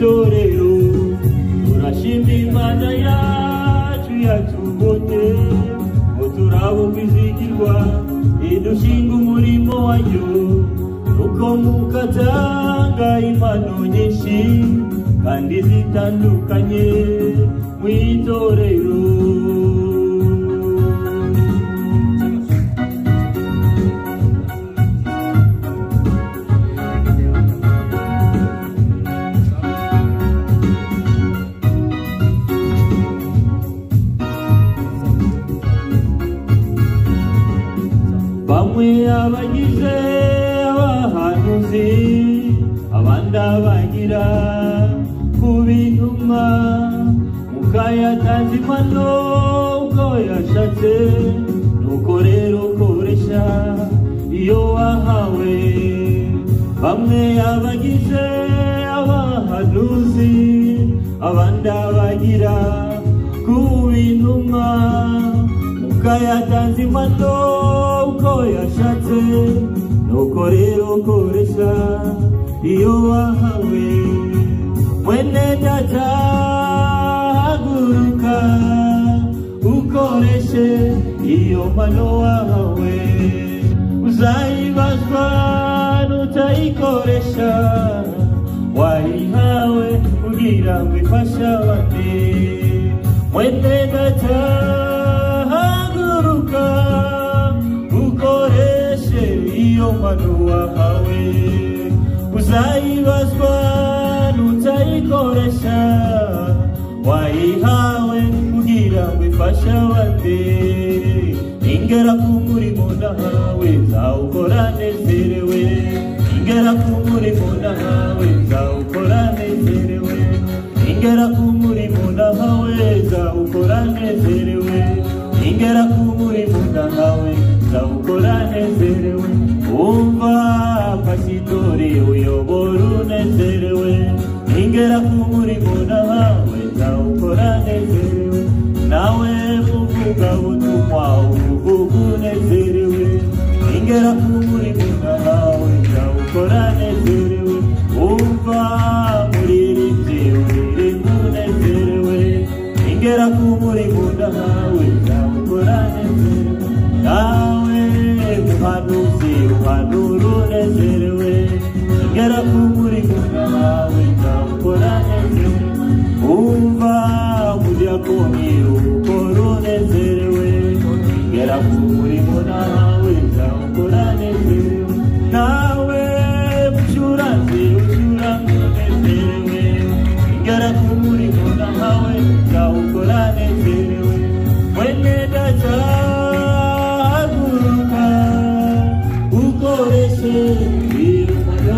itorero turashima Imana yacu yatubonye ngo turabo kwizigirwa idushinga umurimo wayo uko mukatanga impano nyinshi kandi zitandukanye mu itorero. Bamwe abagize abahanuzi abandi abagira kuba intumwa mukayatanze impano uko yashatse nuko rero koresha iyo wahawe. Bamwe abagize abahanuzi abandi abagira kuba intumwa mukayatanze impano uko yashatse nuko rero koresha iyo wahawe. Mwene data haguruka ukoreshe iyo mpano wahawe uzayibazwa nutayikoresha wayihawe kugira ngo ifashe abandi. Mwene data haguruka ukoreshe iyo mpano wahawe uzayibazwa nutayikoresha wayihawe kugira ngo ifashe abandi. Ingera ku murimo nahawe nzawukora nezerewe, ingera ku murimo nahawe nzawukora nezerewe, ingera ku murimo nahawe nzawukora nezerewe, ingera ku murimo nahawe nzawukora nezerewe. Umva pasitori uyobora unezerewe, ingera ku murimo nahawe nzawukora nezerewe. Nawe muvuga ubutumwa uvuga unezerewe, ingera ku murimo nahawe nzawukora nezerewe. Umva muririmbyi uririmba unezerewe, ingera ku murimo nahawe nzawukora nezerewe. Nawe muhanuzi uhanura unezerewe, ingera ku murimo nahawe nzawukora nezerewe. Umva mudiakoni ukora unezerewe, ingera ku murimo nahawe nzawukora nezerewe. Nawe mucuranzi ucuranga unezerewe, ingera ku murimo nahawe nzawukora nezerewe. Mwene data haguruka ukoreshe iyo mpano